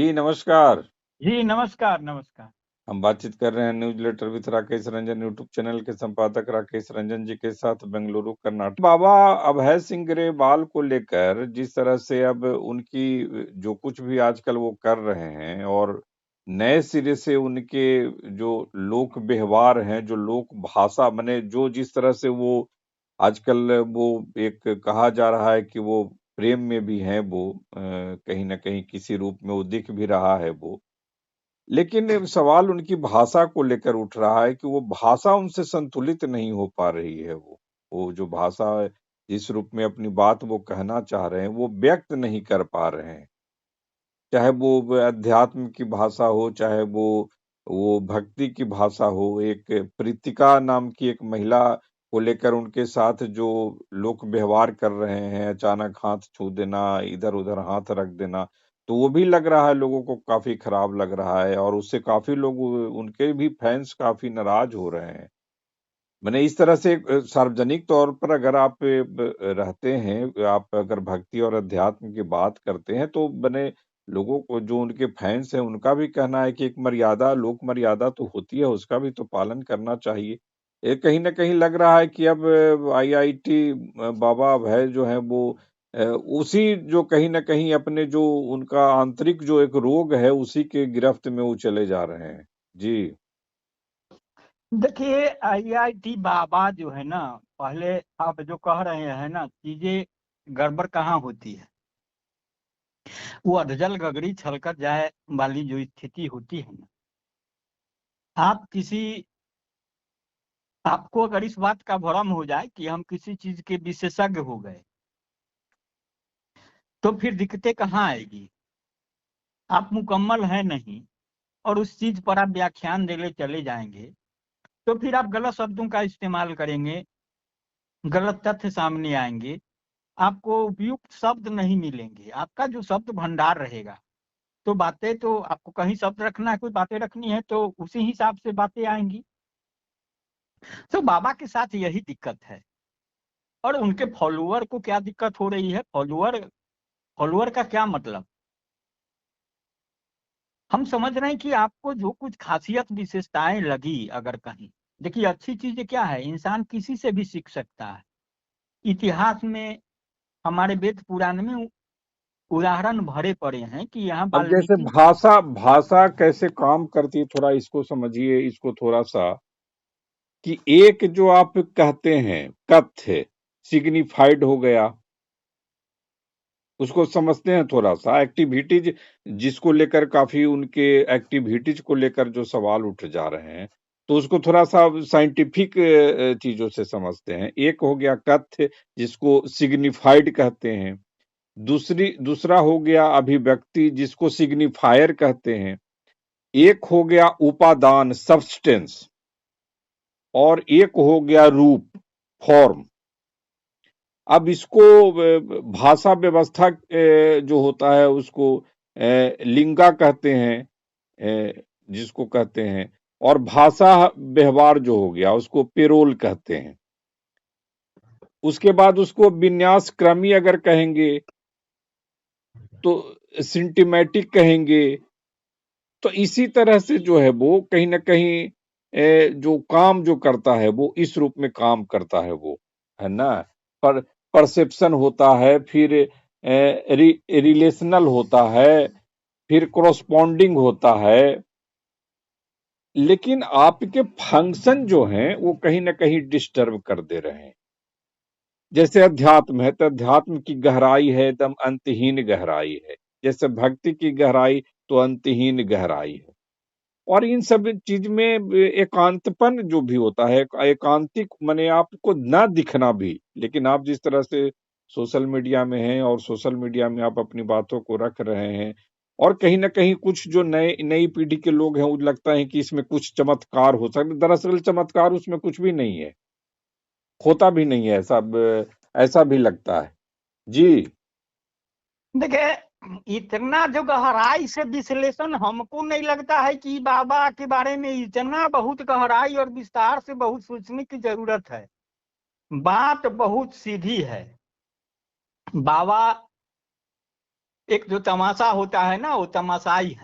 जी नमस्कार। जी नमस्कार नमस्कार। हम बातचीत कर रहे हैं newsletter with Rakesh Ranjan YouTube channel के संपादक राकेश रंजन जी के साथ बेंगलुरु कर्नाटक। बाबा अभय सिंह ग्रेवाल को लेकर जिस तरह से अब उनकी जो कुछ भी आजकल वो कर रहे हैं और नए सिरे से उनके जो लोक व्यवहार हैं, जो लोक भाषा माने जो जिस तरह से वो आजकल वो एक कहा जा रहा है कि वो प्रेम में भी हैं वो कहीं न कहीं किसी रूप में वो दिख भी रहा है वो। लेकिन सवाल उनकी भाषा को लेकर उठ रहा है कि वो भाषा उनसे संतुलित नहीं हो पा रही है वो। वो जो भाषा जिस रूप में अपनी बात वो कहना चाह रहे हैं, वो व्यक्त नहीं कर पा रहे हैं। चाहे वो अध्यात्म की भाषा हो, चाहे वो भक्ति की भाषा हो। एक प्रीतिका नाम की एक महिला को लेकर उनके साथ जो लोग व्यवहार कर रहे हैं, अचानक हाथ छू देना, इधर-उधर हाथ रख देना, तो वो भी लग रहा है लोगों को काफ़ी खराब लग रहा है और उससे काफ़ी लोग उनके भी फैन्स काफ़ी नाराज़ हो रहे हैं। माने इस तरह से सार्वजनिक तौर पर अगर आप रहते हैं, आप अगर भक्ति और अध्यात्म की बात करते हैं, तो बने लोगों को जो उनके फैन्स हैं, उनका भी कहना है कि एक मर्यादा, लोक मर्यादा तो होती है, उसका भी तो पालन करना चाहिए। ये कहीं न कहीं लग रहा है कि अब आईआईटी बाबा अभय जो हैं वो उसी जो कहीं न कहीं अपने जो उनका आंतरिक जो एक रोग है, उसी के गिरफ्त में वो चले जा रहे हैं। जी। देखिए आईआईटी बाबा जो है ना, पहले आप जो कह रहे हैं ना, चीजें गड़बड़ कहाँ होती है। वो अधजल गगरी छलकर जाए वाली जो स्थिति होती है ना, आप किसी आपको अगर इस बात का भ्रम हो जाए कि हम किसी चीज के विशेषज्ञ हो गए, तो फिर दिक्कतें कहाँ आएगी। आप मुकम्मल हैं नहीं और उस चीज पर आप व्याख्यान देने चले जाएंगे, तो फिर आप गलत शब्दों का इस्तेमाल करेंगे, गलत तथ्य सामने आएंगे, आपको उपयुक्त शब्द नहीं मिलेंगे। आपका जो शब्द भंडार रहेगा, तो बातें तो आपको कहीं शब्द रखना है, कोई बातें रखनी है तो उसी हिसाब से बातें आएंगी। तो बाबा के साथ यही दिक्कत है। और उनके फॉलोअर को क्या दिक्कत हो रही है, फॉलोअर फॉलोअर का क्या मतलब। हम समझ रहे हैं कि आपको जो कुछ खासियत विशेषताएं लगी, अगर कहीं देखिए, अच्छी चीज क्या है, इंसान किसी से भी सीख सकता है। इतिहास में, हमारे वेद पुराण में उदाहरण भरे पड़े हैं कि यहाँ अब जैसे वाल्मीकि। भाषा भाषा कैसे काम करती है, थोड़ा इसको समझिए, इसको थोड़ा-सा कि एक जो आप कहते हैं कथ्य सिग्निफाइड हो गया, उसको समझते हैं थोड़ा-सा एक्टिविटीज जिसको लेकर काफ़ी उनके एक्टिविटीज को लेकर जो सवाल उठ जा रहे हैं, तो उसको थोड़ा-सा साइंटिफिक चीज़ों से समझते हैं। एक हो गया कथ्य जिसको सिग्निफाइड कहते हैं, दूसरा हो गया अभिव्यक्ति जिसको सिग्निफायर कहते हैं, एक हो गया उपादान सब्सटेंस और एक हो गया रूप फॉर्म। अब इसको भाषा व्यवस्था जो होता है उसको लिंगा कहते हैं, जिसको कहते हैं, और भाषा व्यवहार जो हो गया उसको पेरोल कहते हैं। उसके बाद उसको विन्यास क्रमी अगर कहेंगे तो सिंटेमैटिक कहेंगे। तो इसी तरह से जो है वो कहीं न कहीं जो काम जो करता है वो इस रूप में काम करता है वो, है ना? पर परसेप्शन होता है, फिर रिलेशनल होता है, फिर कॉरस्पॉन्डिंग होता है। लेकिन आपके फंक्शन जो हैं वो कहीं न कहीं डिस्टर्ब कर दे रहे हैं। जैसे अध्यात्म है, तो अध्यात्म की गहराई है एकदम अंतहीन गहराई है। जैसे भक्ति की गहराई तो अंतहीन गहराई है। और इन सब चीज में एकांतपन जो भी होता है, एकांतिक माने आपको ना दिखना भी, लेकिन आप जिस तरह से सोशल मीडिया में हैं और सोशल मीडिया में आप अपनी बातों को रख रहे हैं और कहीं ना कहीं कुछ जो नई पीढ़ी के लोग हैं वो लगता है कि इसमें कुछ चमत्कार हो सकता है। दरअसल चमत्कार उसमें कुछ भी नहीं है, होता भी नहीं है, ऐसा ऐसा भी लगता है। जी। देखिए, इतना जो गहराई से विश्लेषण हमको नहीं लगता है कि बाबा के बारे में इतना बहुत गहराई और विस्तार से बहुत सोचने की जरूरत है। बात बहुत सीधी है। बाबा एक जो तमाशा होता है ना, वो तमाशाई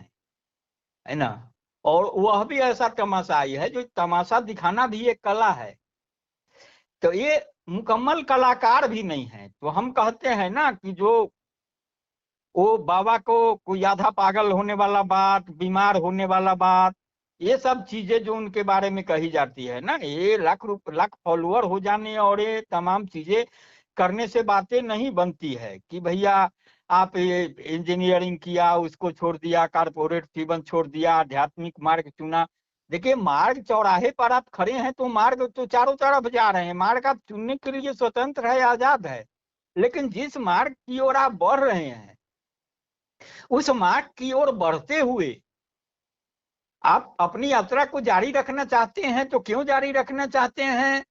है ना। और वह भी ऐसा तमाशाई है जो तमाशा दिखाना भी एक कला है। तो ये मुकम्मल कलाकार भी नहीं है। तो हम कहते हैं ना कि जो वो बाबा को कोई आधा पागल होने वाला बात, बीमार होने वाला बात, ये सब चीजें जो उनके बारे में कही जाती है ना, ये लाख फॉलोअर हो जाने और ये तमाम चीजें करने से बातें नहीं बनती है कि भैया आप ये इंजीनियरिंग किया उसको छोड़ दिया, कारपोरेट जीवन छोड़ दिया, आध्यात्मिक मार्ग चुना। देखिए, मार्ग चौराहे पर आप खड़े हैं तो मार्ग तो चारों तरफ जा रहे हैं, मार्ग आप चुनने के लिए स्वतंत्र है, आजाद है। लेकिन जिस मार्ग की ओर आप बढ़ रहे हैं, उस मार्ग की ओर बढ़ते हुए आप अपनी यात्रा को जारी रखना चाहते हैं तो क्यों जारी रखना चाहते हैं,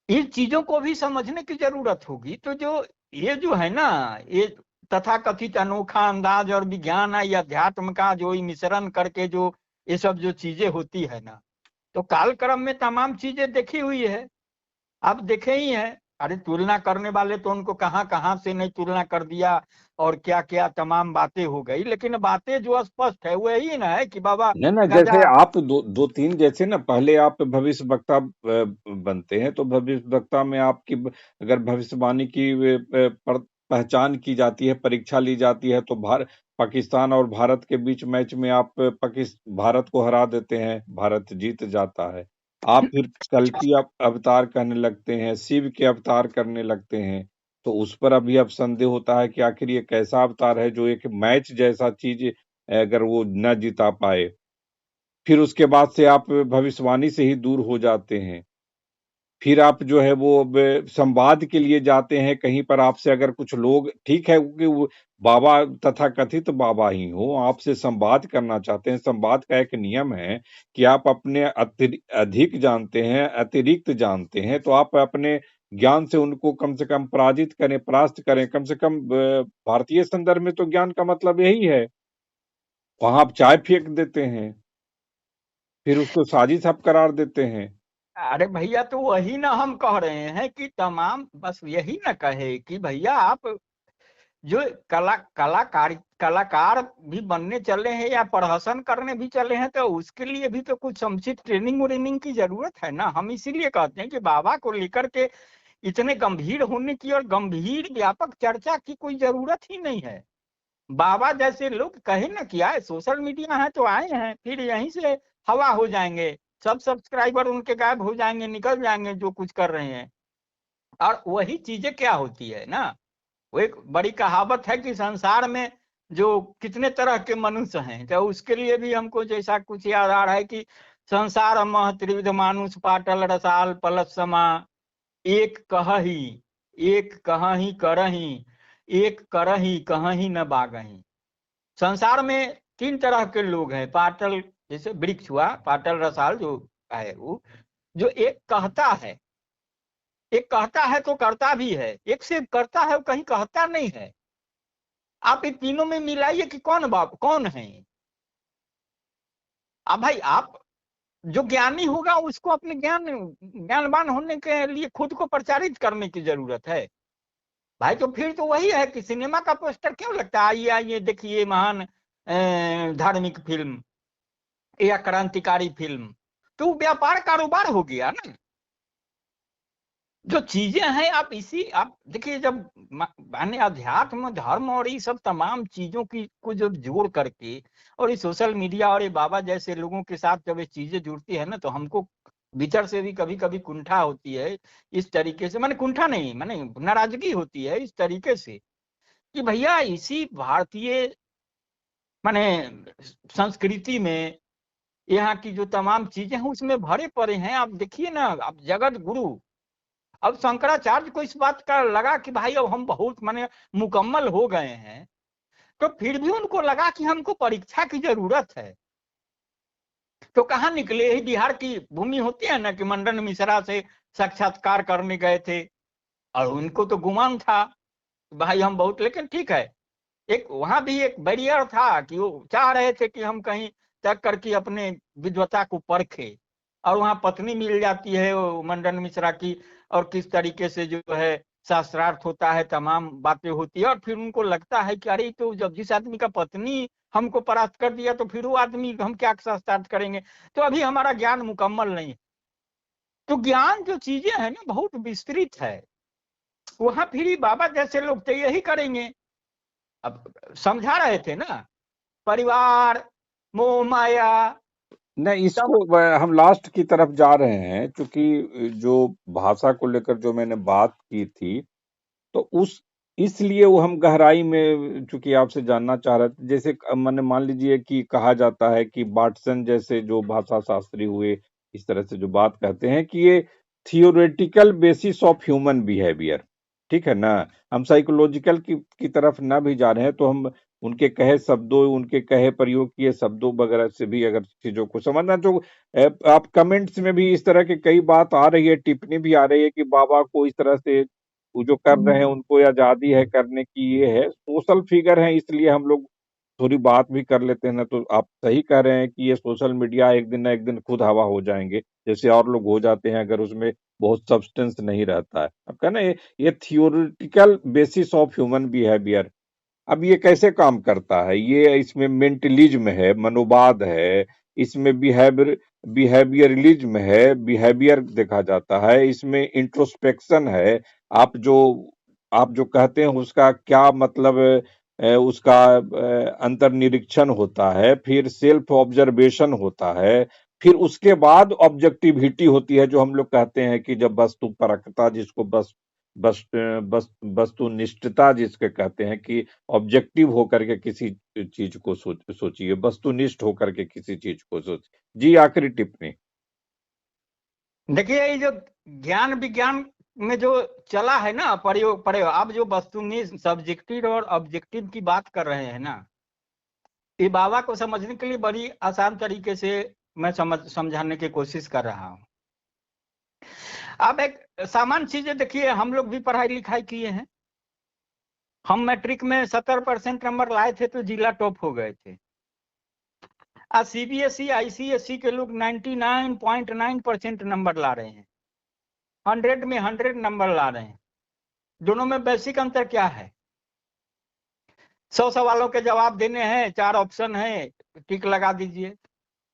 इन चीजों को भी समझने की जरूरत होगी। तो जो ये जो है ना, ये तथाकथित अनोखा अंदाज और विज्ञान या अध्यात्म का जो मिश्रण करके जो ये सब जो चीजें होती है ना, तो कालक्रम में तमाम चीजें देखी हुई है, आप देखे ही हैं। अरे तुलना करने वाले तो उनको कहाँ कहाँ से नहीं तुलना कर दिया, और क्या क्या तमाम बातें हो गई। लेकिन बातें जो स्पष्ट है वो यही ना है कि बाबा नहीं ना, जैसे गजा। आप दो तीन, जैसे ना पहले आप भविष्य वक्ता बनते हैं, तो भविष्य वक्ता में आपकी अगर भविष्यवाणी की पहचान की जाती है, परीक्षा ली जाती है, तो पाकिस्तान और भारत के बीच मैच में आप भारत को हरा देते हैं, भारत जीत जाता है। आप फिर कल्कि अवतार करने लगते हैं, शिव के अवतार करने लगते हैं, तो उस पर अभी अब संदेह होता है कि आखिर ये कैसा अवतार है जो एक मैच जैसा चीज अगर वो न जिता पाए। फिर उसके बाद से आप भविष्यवाणी से ही दूर हो जाते हैं। फिर आप जो है वो अब संवाद के लिए जाते हैं कहीं पर, आपसे अगर कुछ लोग, ठीक है कि वो बाबा तथाकथित बाबा ही हो, आपसे संवाद करना चाहते हैं, संवाद का एक नियम है कि आप अपने अधिक जानते हैं, अतिरिक्त जानते हैं, तो आप अपने ज्ञान से उनको कम से कम पराजित करें, परास्त करें। कम से कम भारतीय संदर्भ में तो ज्ञान का मतलब यही है। वहां आप चाय फेंक देते हैं, फिर उसको साजिश आप करार देते हैं। अरे भैया, तो वही ना हम कह रहे हैं कि तमाम बस यही ना कहे कि भैया आप जो कलाकार भी बनने चले हैं या प्रहसन करने भी चले हैं, तो उसके लिए भी तो कुछ समुचित ट्रेनिंग व्रेनिंग की जरूरत है ना। हम इसीलिए कहते हैं कि बाबा को लेकर के इतने गंभीर होने की और गंभीर व्यापक चर्चा की कोई जरूरत ही नहीं है। बाबा जैसे लोग कहे ना कि आए, सोशल मीडिया है तो आए हैं, फिर यहीं से हवा हो जाएंगे, सब सब्सक्राइबर उनके गायब हो जाएंगे, निकल जाएंगे जो कुछ कर रहे हैं। और वही चीजें क्या होती है ना, वो एक बड़ी कहावत है कि संसार में जो कितने तरह के मनुष्य हैं, तो उसके लिए भी हमको जैसा कुछ याद आ रहा है कि संसार मह त्रिविध मानुष पाटल रसाल पलस समा, एक कहही एक कहही करही, एक करही कहही न बागही। संसार में तीन तरह के लोग हैं। पाटल जैसे वृक्ष हुआ, पाटल रसाल जो है वो, जो एक कहता है तो करता भी है, एक सिर्फ करता है, कहीं कहता नहीं है। आप इन तीनों में मिलाइए कि कौन बाप कौन है। अब भाई आप जो ज्ञानी होगा उसको अपने ज्ञानवान होने के लिए खुद को प्रचारित करने की जरूरत है। भाई तो फिर तो वही है कि सिनेमा का पोस्टर क्यों लगता है, आइए आइए देखिए महान धार्मिक फिल्म या क्रांतिकारी फिल्म, तो व्यापार कारोबार हो गया ना। जो चीजें हैं आप देखिए, जब माने अध्यात्म धर्म और ये सब तमाम चीजों की को जब जोड़ करके, और ये सोशल मीडिया और ये बाबा जैसे लोगों के साथ जब ये चीजें जुड़ती है ना, तो हमको भीतर से भी कभी कभी कुंठा होती है। इस तरीके से, माने कुंठा नहीं, माने नाराजगी होती है इस तरीके से कि भैया इसी भारतीय माने संस्कृति में यहाँ की जो तमाम चीजें हैं उसमें भरे पड़े हैं। आप देखिए ना, अब जगत गुरु, अब शंकराचार्य को इस बात का लगा कि भाई अब हम बहुत माने मुकम्मल हो गए हैं, तो फिर भी उनको लगा कि हमको परीक्षा की जरूरत है। तो कहाँ निकले, ही बिहार की भूमि होती है ना कि मंडन मिश्रा से साक्षात्कार करने गए थे, और उनको तो गुमान था भाई हम बहुत, लेकिन ठीक है, एक वहां भी एक बैरियर था कि वो चाह रहे थे कि हम कहीं तक करके अपने विद्वता को परखे। और वहां पत्नी मिल जाती है वो मंडन मिश्रा की, और किस तरीके से जो है शास्त्रार्थ होता है, तमाम बातें होती है, और फिर उनको लगता है कि अरे तो जब जिस आदमी का पत्नी हमको परास्त कर दिया तो फिर वो आदमी हम क्या शास्त्रार्थ करेंगे, तो अभी हमारा ज्ञान मुकम्मल नहीं है। तो ज्ञान जो चीजें हैं ना बहुत विस्तृत है, वहां फिर ही बाबा जैसे लोग तो यही करेंगे। अब समझा रहे थे ना, परिवार, मोह माया, नहीं, सब। इसको हम लास्ट की तरफ जा रहे हैं, क्योंकि जो भाषा को लेकर जो मैंने बात की थी, तो उस इसलिए वो हम गहराई में चूंकि आपसे जानना चाह रहे थे। जैसे मैंने मान लीजिए कि कहा जाता है कि बाटसन जैसे जो भाषा शास्त्री हुए, इस तरह से जो बात कहते हैं कि ये theoretical basis of human behaviour, ठीक है ना। हम साइकोलॉजिकल की तरफ ना भी जा रहे हैं, तो हम उनके कहे शब्दों, उनके कहे प्रयोग किए शब्दों वगैरह से भी अगर चीजों को समझना, जो आप कमेंट्स में भी इस तरह की कई बात आ रही है, टिप्पणी भी आ रही है कि बाबा को इस तरह से वो जो कर रहे हैं उनको आजादी है करने की, ये है सोशल फिगर है इसलिए हम लोग थोड़ी बात भी कर लेते हैं ना। तो आप सही कह रहे हैं कि ये सोशल मीडिया एक दिन ना एक दिन खुद हवा हो जाएंगे, जैसे और लोग हो जाते हैं अगर उसमें बहुत सब्सटेंस नहीं रहता है। अब कहना ये theoretical basis of human behaviour, अब ये कैसे काम करता है? ये इसमें मेंटलिज्म है, मनोवाद है, इसमें बिहेवियरलिज्म है, बिहेवियर देखा जाता है, इसमें इंट्रोस्पेक्शन है। आप जो आप जो कहते हैं उसका क्या मतलब, उसका अंतर्निरीक्षण होता है, फिर सेल्फ ऑब्जर्वेशन होता है, फिर उसके बाद ऑब्जेक्टिविटी होती है, जो हम लोग कहते हैं कि जब वस्तु परखता जिसको बस बस बस वस्तुनिष्ठता जिसके कहते हैं कि ऑब्जेक्टिव होकर के किसी चीज को सोचिए, वस्तुनिष्ठ होकर के किसी चीज को सोचिए। जी, आखिरी टिप्पणी। देखिए ये जो ज्ञान विज्ञान में जो चला है ना, प्रयोग प्रयोग, आप जो वस्तुनिष्ठ सब्जेक्टिव और ऑब्जेक्टिव की बात कर रहे हैं ना, ये बाबा को समझने के लिए बड़ी आसान तरीके से मैं समझाने की कोशिश कर रहा हूँ। अब एक सामान्य चीजें देखिए, हम लोग भी पढ़ाई लिखाई किए हैं। हम मैट्रिक में 70% नंबर लाए थे तो जिला टॉप हो गए थे। आज सीबीएसई आईसीएसई के लोग 99.9% नंबर ला रहे हैं, 100 में 100 नंबर ला रहे हैं। दोनों में बेसिक अंतर क्या है? 100 सवालों के जवाब देने हैं, 4 ऑप्शन है, टिक लगा दीजिए।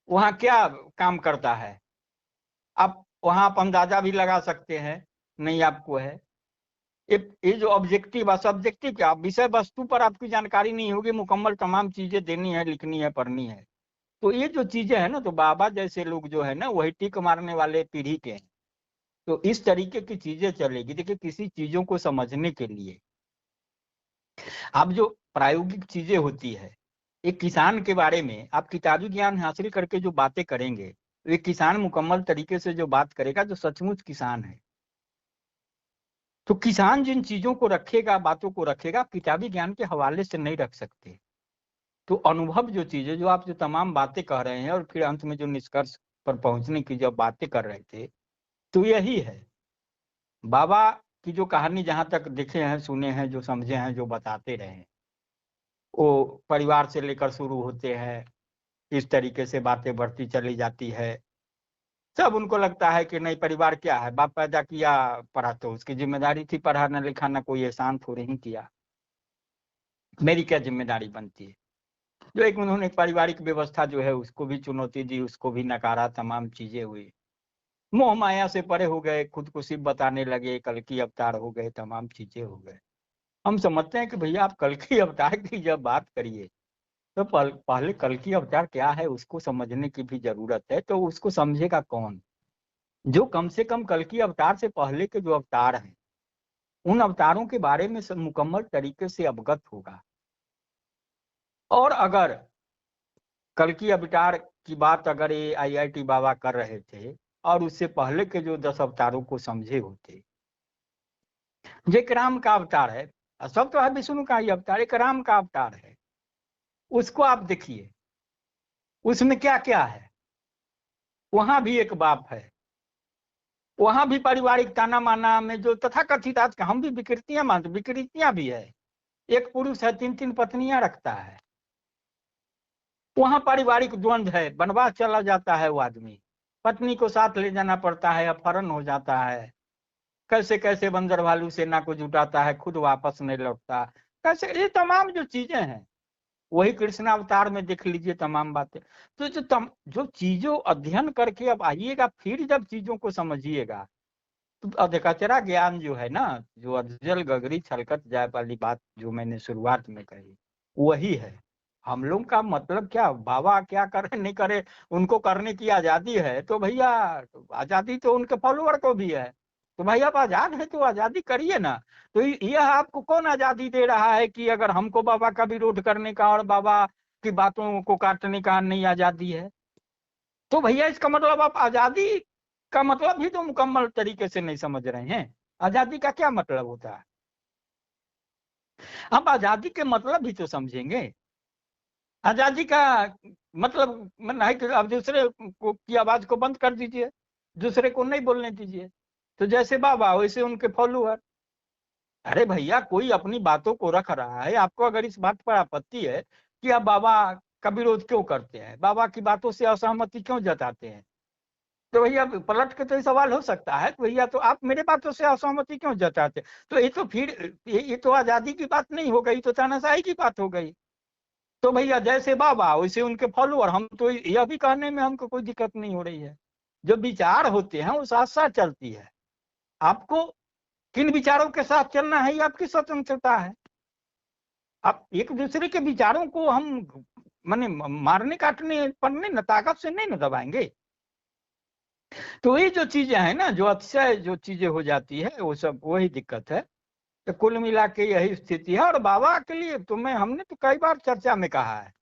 वहां क्या काम करता है? आप वहां आप अंदाजा भी लगा सकते हैं, नहीं आपको है। ये जो ऑब्जेक्टिव है, सब्जेक्टिव क्या, विषय वस्तु पर आपकी जानकारी नहीं होगी, मुकम्मल तमाम चीजें देनी है, लिखनी है, पढ़नी है। तो ये जो चीजें है ना, तो बाबा जैसे लोग जो है ना वही टिक मारने वाले पीढ़ी के हैं। तो इस तरीके की चीजें चलेगी। देखिए किसी चीजों को समझने के लिए अब जो प्रायोगिक चीजें होती है, एक किसान के बारे में आप किताबी ज्ञान हासिल करके जो बातें करेंगे, एक किसान मुकम्मल तरीके से जो बात करेगा, जो सचमुच किसान है, तो किसान जिन चीजों को रखेगा, बातों को रखेगा, किताबी ज्ञान के हवाले से नहीं रख सकते। तो अनुभव जो चीजें, जो आप जो तमाम बातें कह रहे हैं और फिर अंत में जो निष्कर्ष पर पहुंचने की जब बातें कर रहे थे, तो यही है बाबा की जो कहानी, जहां तक देखे हैं, सुने हैं, जो समझे हैं, जो बताते रहे हैं, वो परिवार से लेकर शुरू होते हैं, इस तरीके से बातें बढ़ती चली जाती है। सब उनको लगता है कि नहीं, परिवार क्या है, बाप पैदा किया, पढ़ा तो उसकी जिम्मेदारी थी, पढ़ाना लिखाना, कोई एहसान थोड़े ही किया, मेरी क्या जिम्मेदारी बनती है। जो एक उन्होंने पारिवारिक व्यवस्था जो है उसको भी चुनौती दी, उसको भी नकारा, तमाम चीजें हुई, मोह माया से परे हो गए, खुद को शिव बताने लगे, कल की अवतार हो गए, तमाम चीजें हो गए। हम समझते हैं कि भैया आप कल की अवतार की जब बात करिए तो पहले कल की अवतार क्या है उसको समझने की भी जरूरत है। तो उसको समझेगा कौन? जो कम से कम कल की अवतार से पहले के जो अवतार हैं, उन अवतारों के बारे में मुकम्मल तरीके से अवगत होगा। और अगर कल की अवतार की बात अगर ये आईआईटी बाबा कर रहे थे और उससे पहले के जो 10 अवतारों को समझे होते, जो एक राम का अवतार है, सब तो है विष्णु का ही अवतार, एक राम का अवतार है, उसको आप देखिए, उसमें क्या क्या है। वहां भी एक बाप है, वहां भी पारिवारिक ताना माना में जो तथाकथित, आज का हम भी विकृतियां मानते, विकृतियां भी है। एक पुरुष है, 3 3 पत्नियां रखता है, वहां पारिवारिक द्वंद्व है, वनवास चला जाता है वो आदमी, पत्नी को साथ ले जाना पड़ता है, अपहरण हो जाता है, कैसे कैसे बंदर भालू सेना को जुटाता है, खुद वापस नहीं लौटता, कैसे, ये तमाम जो चीजें हैं वही कृष्ण अवतार में देख लीजिए तमाम बातें। तो जो चीजों अध्ययन करके अब आइएगा, फिर जब चीजों को समझिएगा, तो अधकचरा ज्ञान जो है ना, जो अधजल गगरी छलकत जाए वाली बात जो मैंने शुरुआत में कही, वही है। हम लोग का मतलब क्या, बाबा क्या करे नहीं करे, उनको करने की आजादी है, तो भैया आजादी तो उनके फॉलोअर को भी है, तो भाई आप आजाद है तो आजादी करिए ना। तो यह आपको कौन आजादी दे रहा है कि अगर हमको बाबा का विरोध करने का और बाबा की बातों को काटने का नहीं आजादी है? तो भैया इसका मतलब आप आजादी का मतलब ही तो मुकम्मल तरीके से नहीं समझ रहे हैं। आजादी का क्या मतलब होता है? आप आजादी के मतलब भी तो समझेंगे। आजादी का मतलब है कि आप दूसरे को की आवाज को बंद कर दीजिए, दूसरे को नहीं बोलने दीजिए, तो जैसे बाबा वैसे उनके फॉलोअर। अरे भैया कोई अपनी बातों को रख रहा है, आपको अगर इस बात पर आपत्ति है कि आप बाबा का विरोध क्यों करते हैं, बाबा की बातों से असहमति क्यों जताते हैं, तो भैया पलट के तो ये सवाल हो सकता है, तो भैया तो आप मेरे बातों से असहमति क्यों जताते? तो ये तो फिर ये तो आजादी की बात नहीं हो गई, तो तानाशाही की बात हो गई। तो भैया जैसे बाबा वैसे उनके फॉलोअर, हम तो यह भी कहने में हमको कोई दिक्कत नहीं हो रही है। जो विचार होते हैं वो साथ साथ चलती है। आपको किन विचारों के साथ चलना है ये आपकी स्वतंत्रता है। आप एक दूसरे के विचारों को हम माने मारने काटने पर नहीं न, ताकत से नहीं न दबाएंगे। तो ये जो चीजें हैं ना, जो अतिशय जो चीजें हो जाती है, वो सब वही दिक्कत है। तो कुल मिला के यही स्थिति है। और बाबा के लिए तो हमने तो कई बार चर्चा में कहा है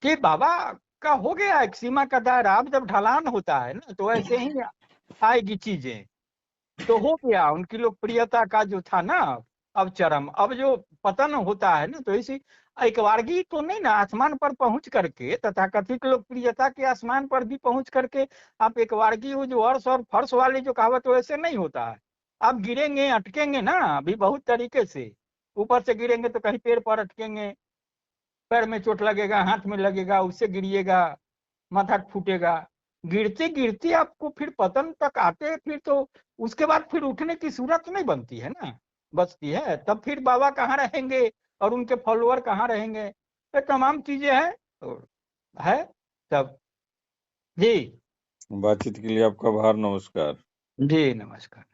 कि बाबा का हो गया एक सीमा का दायरा, अब जब ढलान होता है ना तो ऐसे ही आएगी चीजें। तो हो गया उनकी लोकप्रियता का जो था ना, अब चरम, अब जो पतन होता है ना, तो इसी एक बारगी तो नहीं ना, आसमान पर पहुंच करके, तथाकथित लोकप्रियता के आसमान पर भी पहुंच करके आप एक बारगी वो जो अर्श और फर्श वाली जो कहावत, वैसे नहीं होता है। आप गिरेंगे अटकेंगे ना अभी बहुत तरीके से, ऊपर से गिरेंगे तो कहीं पेड़ पर अटकेंगे, पैर में चोट लगेगा, हाथ में लगेगा, उससे गिरिएगा, माथा फूटेगा। गिरते गिरते आपको फिर पतन तक आते, फिर तो उसके बाद फिर उठने की सूरत नहीं बनती है ना, बचती है। तब फिर बाबा कहाँ रहेंगे और उनके फॉलोअर कहाँ रहेंगे? ये तमाम चीजें हैं तो है तब। जी। बातचीत के लिए आपका आभार, नमस्कार। जी नमस्कार।